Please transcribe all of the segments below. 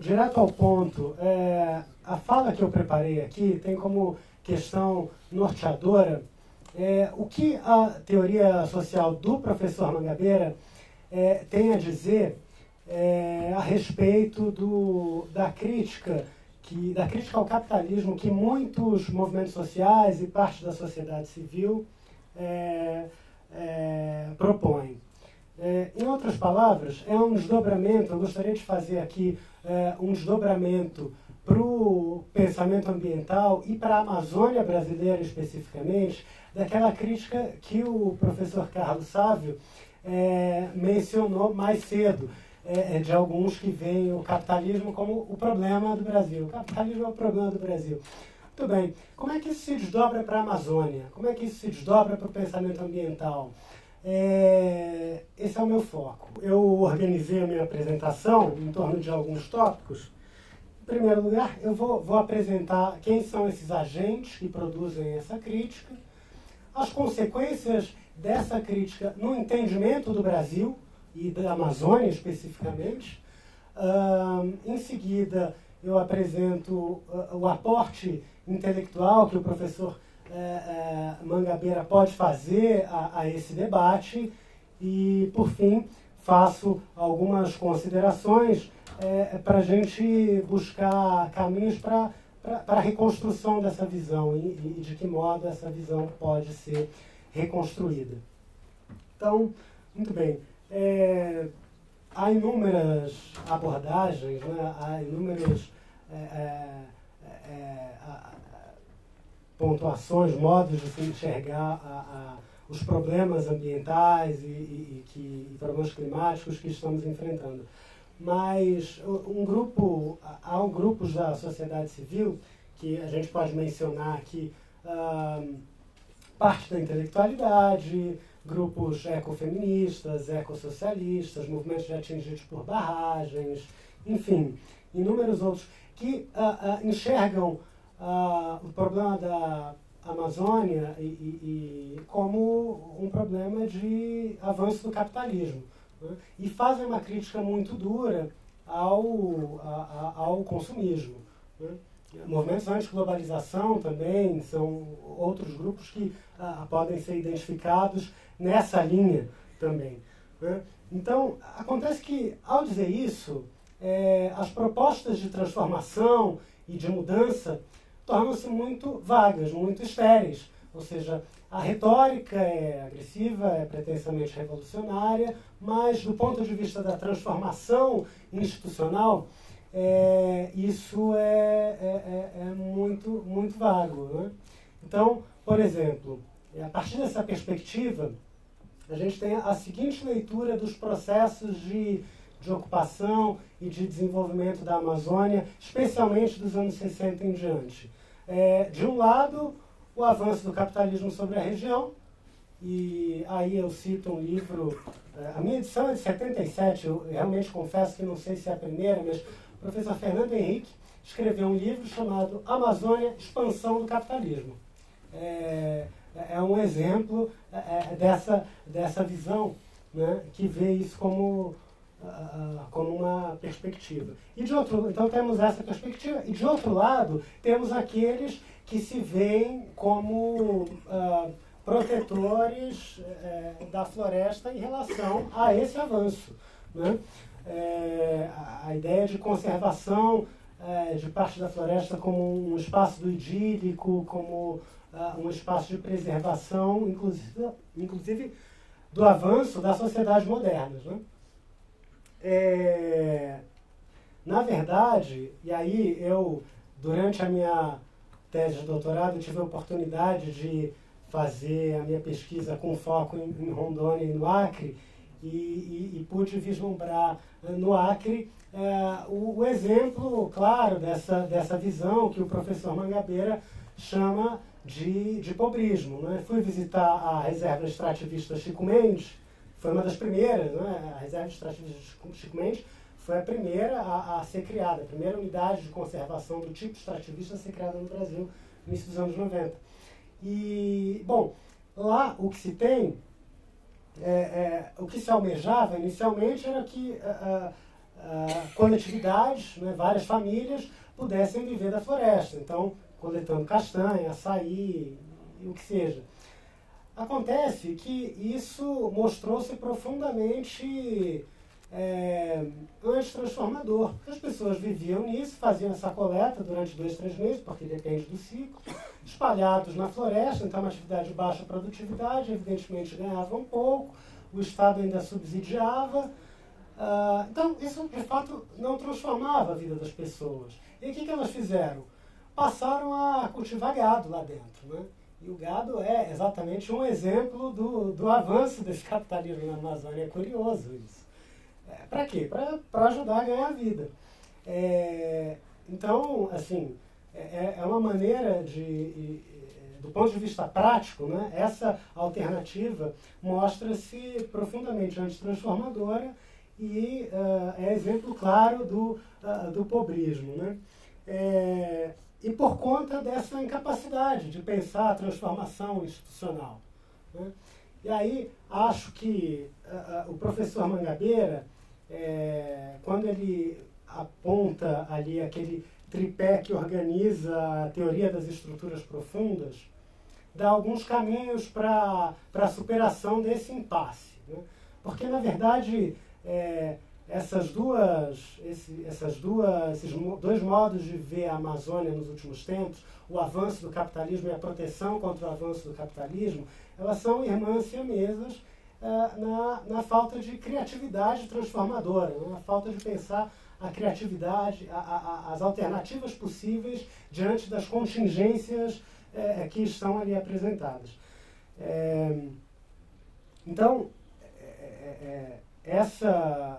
direto ao ponto, a fala que eu preparei aqui tem como questão norteadora o que a teoria social do professor Mangabeira tem a dizer a respeito da crítica ao capitalismo que muitos movimentos sociais e parte da sociedade civil propõem. Em outras palavras, é um desdobramento, eu gostaria de fazer aqui um desdobramento para o pensamento ambiental e para a Amazônia brasileira especificamente, daquela crítica que o professor Carlos Sávio mencionou mais cedo, de alguns que veem o capitalismo como o problema do Brasil. O capitalismo é o problema do Brasil. Muito bem, como é que isso se desdobra para a Amazônia? Como é que isso se desdobra para o pensamento ambiental? Esse é o meu foco. Eu organizei a minha apresentação em torno de alguns tópicos. Em primeiro lugar, eu vou apresentar quem são esses agentes que produzem essa crítica, as consequências dessa crítica no entendimento do Brasil e da Amazônia especificamente. Em seguida, eu apresento o aporte intelectual que o professor Mangabeira pode fazer a esse debate e, por fim, faço algumas considerações para a gente buscar caminhos para a reconstrução dessa visão e de que modo essa visão pode ser reconstruída. Então, muito bem, há inúmeras abordagens, né? Há inúmeras pontuações, modos de se enxergar os problemas ambientais e problemas climáticos que estamos enfrentando. Mas há grupos da sociedade civil que a gente pode mencionar aqui, parte da intelectualidade, grupos ecofeministas, ecossocialistas, movimentos de atingidos por barragens, enfim, inúmeros outros que enxergam o problema da Amazônia como um problema de avanço do capitalismo, né? E fazem uma crítica muito dura ao consumismo, né? Movimentos anti-globalização também são outros grupos que podem ser identificados nessa linha também, né? Então, acontece que, ao dizer isso, as propostas de transformação e de mudança tornam-se muito vagas, muito estéreis. Ou seja, a retórica é agressiva, é pretensamente revolucionária, mas do ponto de vista da transformação institucional, isso é muito, muito vago, né? Então, por exemplo, a partir dessa perspectiva, a gente tem a seguinte leitura dos processos de ocupação e de desenvolvimento da Amazônia, especialmente dos anos 60 em diante. De um lado, o avanço do capitalismo sobre a região, e aí eu cito um livro, a minha edição é de 77, eu realmente confesso que não sei se é a primeira, mas o professor Fernando Henrique escreveu um livro chamado Amazônia, Expansão do Capitalismo. É um exemplo dessa visão, né, que vê isso como uma perspectiva. Então temos essa perspectiva, e de outro lado temos aqueles que se veem como protetores da floresta em relação a esse avanço, né? A ideia de conservação de parte da floresta como um espaço do idílico, como um espaço de preservação, inclusive do avanço das sociedades modernas, né? Na verdade, e aí eu, durante a minha tese de doutorado, tive a oportunidade de fazer a minha pesquisa com foco em Rondônia e no Acre, e pude vislumbrar no Acre o exemplo claro dessa visão que o professor Mangabeira chama de pobrismo, né? Fui visitar a reserva extrativista Chico Mendes, foi uma das primeiras, né? A reserva extrativista Chico Mendes foi a primeira a ser criada, a primeira unidade de conservação do tipo extrativista a ser criada no Brasil no início dos anos 90. E, bom, lá o que se tem, o que se almejava inicialmente era que coletividades, né, várias famílias, pudessem viver da floresta. Então, coletando castanha, açaí, e o que seja. Acontece que isso mostrou-se profundamente antitransformador. As pessoas viviam nisso, faziam essa coleta durante 2, 3 meses, porque depende do ciclo, espalhados na floresta, então uma atividade de baixa produtividade, evidentemente ganhavam pouco, o Estado ainda subsidiava. Então, isso de fato não transformava a vida das pessoas. E o que elas fizeram? Passaram a cultivar gado lá dentro, né? E o gado é exatamente um exemplo do avanço desse capitalismo na Amazônia. É curioso isso. Para quê? Para ajudar a ganhar a vida. Então, assim, é uma maneira do ponto de vista prático, né, essa alternativa mostra-se profundamente antitransformadora e é exemplo claro do pobrismo, né? E por conta dessa incapacidade de pensar a transformação institucional, né? E aí, acho que o professor Mangabeira, quando ele aponta ali aquele tripé que organiza a teoria das estruturas profundas, dá alguns caminhos para a superação desse impasse, né? Porque, na verdade, esses dois modos de ver a Amazônia nos últimos tempos, o avanço do capitalismo e a proteção contra o avanço do capitalismo, elas são irmãs siamesas na falta de criatividade transformadora, né? Na falta de pensar a criatividade, as alternativas possíveis diante das contingências que estão ali apresentadas. Então,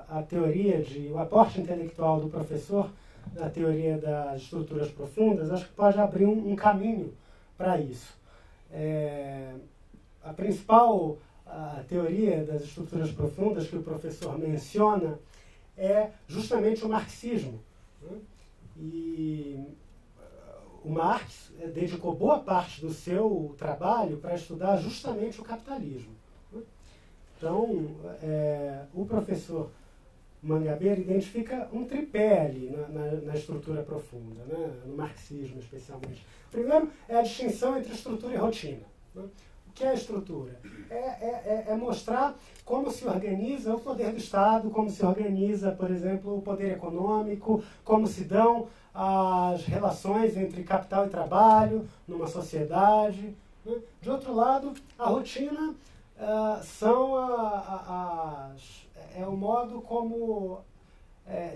a teoria o aporte intelectual do professor na teoria das estruturas profundas, acho que pode abrir um caminho para isso. A principal teoria das estruturas profundas que o professor menciona é justamente o marxismo, né? E o Marx dedicou boa parte do seu trabalho para estudar justamente o capitalismo, né? Então, o professor Mangabeira identifica um tripé ali na estrutura profunda, né? No marxismo especialmente. Primeiro é a distinção entre estrutura e rotina, né? O que é a estrutura? É mostrar como se organiza o poder do Estado, como se organiza, por exemplo, o poder econômico, como se dão as relações entre capital e trabalho numa sociedade, né? De outro lado, a rotina é o modo como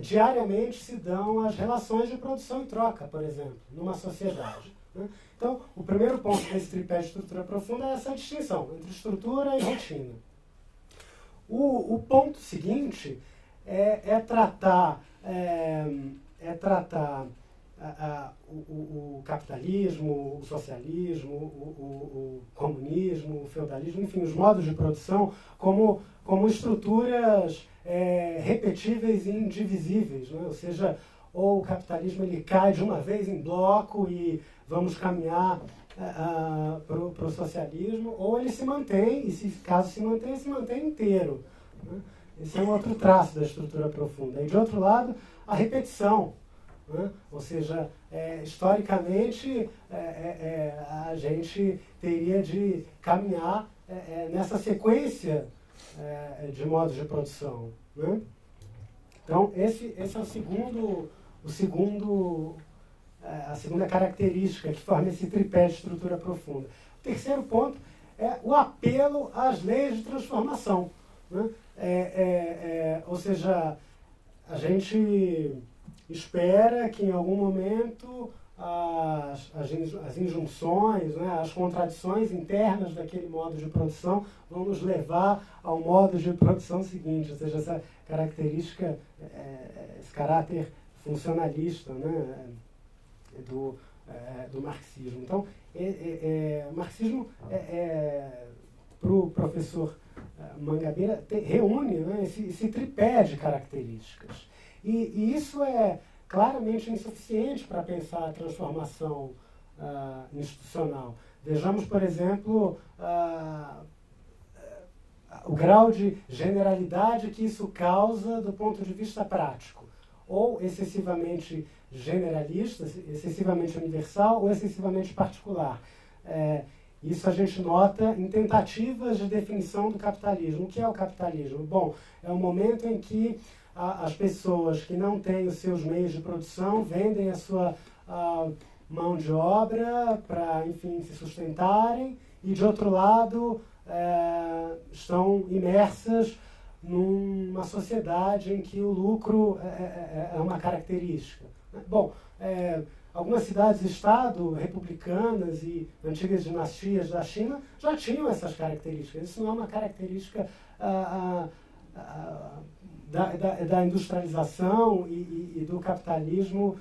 diariamente se dão as relações de produção e troca, por exemplo, numa sociedade, né? Então, o primeiro ponto desse tripé de estrutura profunda é essa distinção entre estrutura e rotina. O ponto seguinte é tratar o capitalismo, o socialismo, o comunismo, o feudalismo, enfim, os modos de produção como estruturas repetíveis e indivisíveis, né? Ou seja, ou o capitalismo ele cai de uma vez em bloco e vamos caminhar para o socialismo, ou ele se mantém, e caso se mantém inteiro, né? Esse é um outro traço da estrutura profunda. E, de outro lado, a repetição, né? Ou seja, historicamente, a gente teria de caminhar nessa sequência de modos de produção, né? Então, esse é a segunda característica que forma esse tripé de estrutura profunda. O terceiro ponto é o apelo às leis de transformação, né? Ou seja, a gente espera que em algum momento as injunções, né, as contradições internas daquele modo de produção vão nos levar ao modo de produção seguinte, ou seja, essa característica, esse caráter funcionalista, né, do marxismo. Então, o marxismo, para o professor Mangabeira, reúne, né, esse tripé de características. E isso é claramente insuficiente para pensar a transformação institucional. Vejamos, por exemplo, o grau de generalidade que isso causa do ponto de vista prático, ou excessivamente generalista, excessivamente universal ou excessivamente particular. Isso a gente nota em tentativas de definição do capitalismo. O que é o capitalismo? Bom, é um momento em que as pessoas que não têm os seus meios de produção vendem a sua mão de obra para, enfim, se sustentarem, e, de outro lado, estão imersas numa sociedade em que o lucro é uma característica. Bom, algumas cidades-estado republicanas e antigas dinastias da China já tinham essas características. Isso não é uma característica da industrialização e do capitalismo,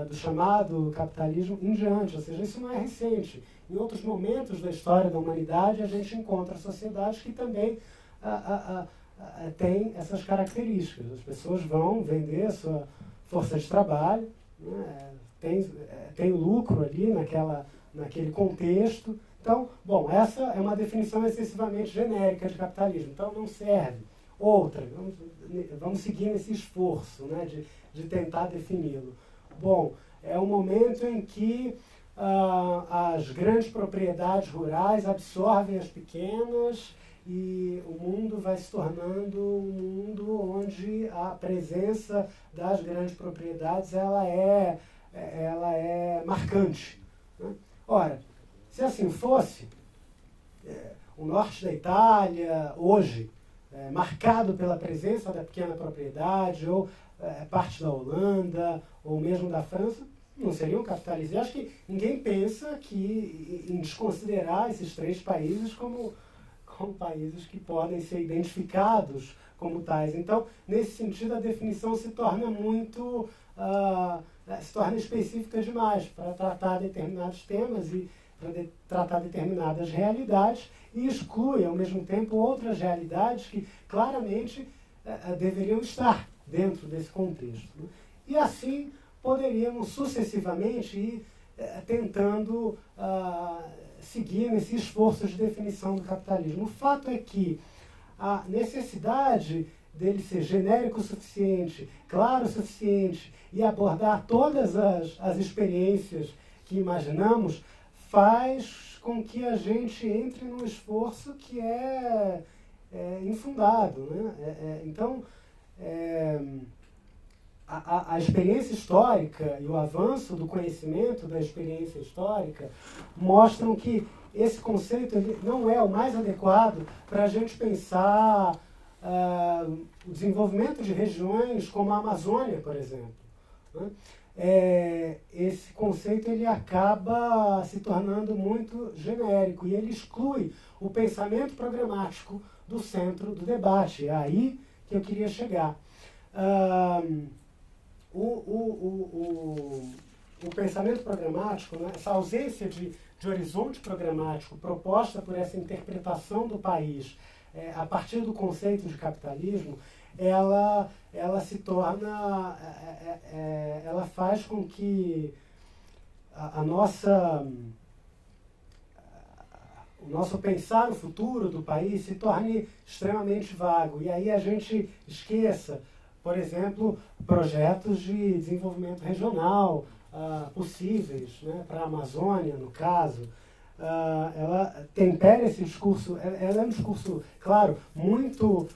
do chamado capitalismo em diante. Ou seja, isso não é recente. Em outros momentos da história da humanidade, a gente encontra sociedades que também têm essas características. As pessoas vão vender a sua força de trabalho, né? Tem o lucro ali naquele contexto. Então, bom, essa é uma definição excessivamente genérica de capitalismo. Então, não serve. Outra, vamos seguir nesse esforço, né, de tentar defini-lo. Bom, é um momento em que as grandes propriedades rurais absorvem as pequenas e o mundo vai se tornando um mundo onde a presença das grandes propriedades ela é marcante, né? Ora, se assim fosse, o norte da Itália, hoje, marcado pela presença da pequena propriedade, ou parte da Holanda, ou mesmo da França, não seriam capitalistas. Eu acho que ninguém pensa em desconsiderar esses três países como países que podem ser identificados como tais. Então, nesse sentido, a definição se torna muito... se torna específica demais para tratar determinados temas e para tratar determinadas realidades, e exclui, ao mesmo tempo, outras realidades que claramente deveriam estar dentro desse contexto, né? E assim poderíamos sucessivamente ir tentando seguir nesse esforço de definição do capitalismo. O fato é que a necessidade dele ser genérico o suficiente, claro o suficiente, e abordar todas as experiências que imaginamos, faz com que a gente entre num esforço que é infundado, né? Então, a experiência histórica e o avanço do conhecimento da experiência histórica mostram que esse conceito não é o mais adequado para a gente pensar o desenvolvimento de regiões como a Amazônia, por exemplo, né? Esse conceito ele acaba se tornando muito genérico e ele exclui o pensamento programático do centro do debate. É aí que eu queria chegar. O pensamento programático, né, essa ausência de horizonte programático proposta por essa interpretação do país a partir do conceito de capitalismo, ela se torna, ela faz com que o nosso pensar o futuro do país se torne extremamente vago. E aí a gente esqueça, por exemplo, projetos de desenvolvimento regional possíveis, né, para a Amazônia, no caso. Ela tempera esse discurso, ela é um discurso, claro, muito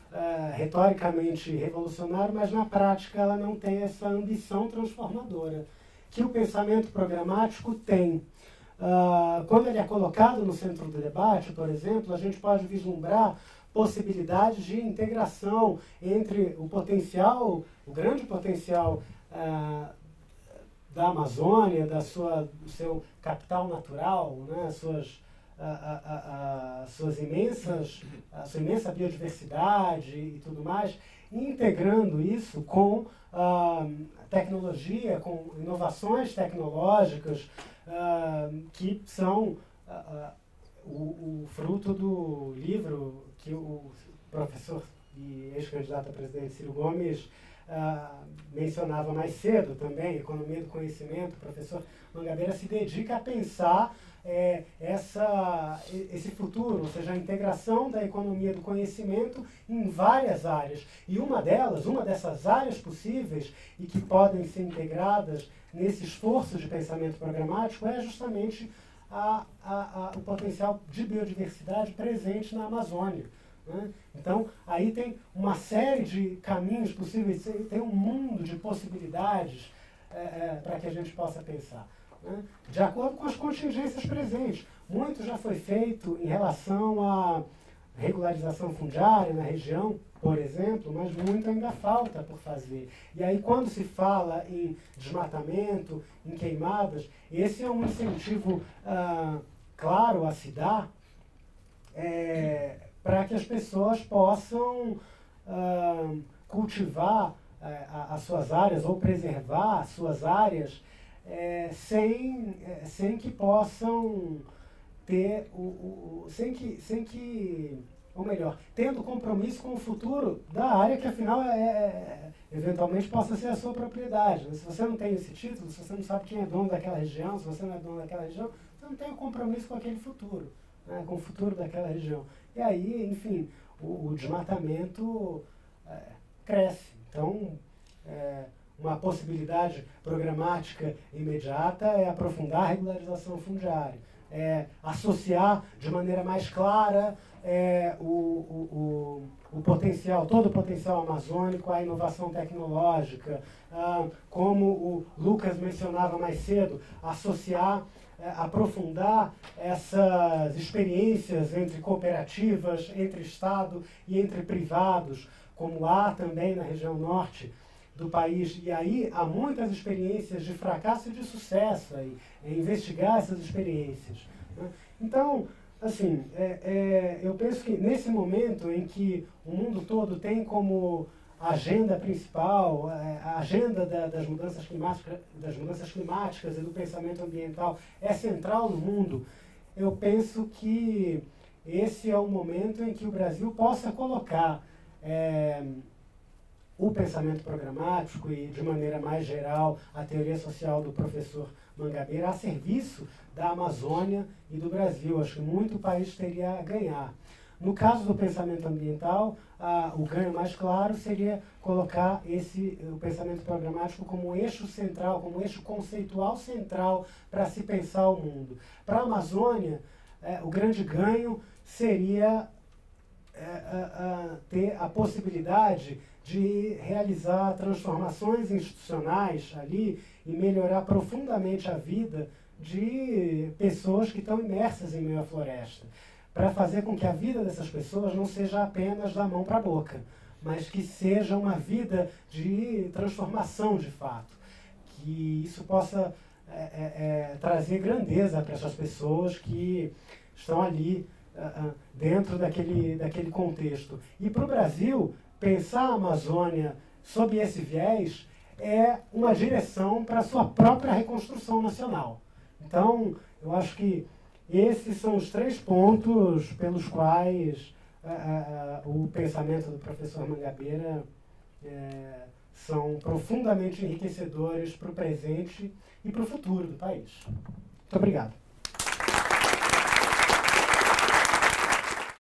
retoricamente revolucionário, mas na prática ela não tem essa ambição transformadora que o pensamento programático tem. Quando ele é colocado no centro do debate, por exemplo, a gente pode vislumbrar possibilidades de integração entre o potencial, o grande potencial da Amazônia, do seu capital natural, né, a sua imensa biodiversidade e tudo mais, integrando isso com tecnologia, com inovações tecnológicas que são o fruto do livro que o professor e ex-candidato a presidente Ciro Gomes mencionava mais cedo também, Economia do Conhecimento. O professor Mangabeira se dedica a pensar esse futuro, ou seja, a integração da economia do conhecimento em várias áreas. E uma dessas áreas possíveis e que podem ser integradas nesse esforço de pensamento programático é justamente o potencial de biodiversidade presente na Amazônia. Né? Então, aí tem uma série de caminhos possíveis, tem um mundo de possibilidades para que a gente possa pensar. Né? De acordo com as contingências presentes. Muito já foi feito em relação à regularização fundiária na região, por exemplo, mas muito ainda falta por fazer. E aí, quando se fala em desmatamento, em queimadas, esse é um incentivo claro a se dar para que as pessoas possam cultivar as suas áreas ou preservar as suas áreas sem que possam ter ou melhor, tendo compromisso com o futuro da área que afinal eventualmente possa ser a sua propriedade. Se você não tem esse título, se você não sabe quem é dono daquela região, se você não é dono daquela região, você não tem o compromisso com aquele futuro, né, com o futuro daquela região. E aí, enfim, o desmatamento cresce. Então, uma possibilidade programática imediata é aprofundar a regularização fundiária, associar de maneira mais clara o potencial, todo o potencial amazônico à inovação tecnológica, como o Lucas mencionava mais cedo, associar, aprofundar essas experiências entre cooperativas, entre Estado e entre privados, como há também na região norte do país. E aí há muitas experiências de fracasso e de sucesso aí, investigar essas experiências. Né? Então, assim, eu penso que nesse momento em que o mundo todo tem como agenda principal, a agenda das mudanças climáticas e do pensamento ambiental é central no mundo, eu penso que esse é o momento em que o Brasil possa colocar o pensamento programático e, de maneira mais geral, a teoria social do professor Mangabeira a serviço da Amazônia e do Brasil. Acho que muito o país teria a ganhar. No caso do pensamento ambiental, o ganho mais claro seria colocar o pensamento programático como eixo central, como eixo conceitual central para se pensar o mundo. Para a Amazônia, o grande ganho seria ter a possibilidade de realizar transformações institucionais ali e melhorar profundamente a vida de pessoas que estão imersas em meio à floresta, para fazer com que a vida dessas pessoas não seja apenas da mão para a boca, mas que seja uma vida de transformação de fato, que isso possa trazer grandeza para essas pessoas que estão ali dentro daquele contexto. E para o Brasil, pensar a Amazônia sob esse viés é uma direção para a sua própria reconstrução nacional. Então, eu acho que esses são os 3 pontos pelos quais o pensamento do professor Mangabeira são profundamente enriquecedores para o presente e para o futuro do país. Muito obrigado.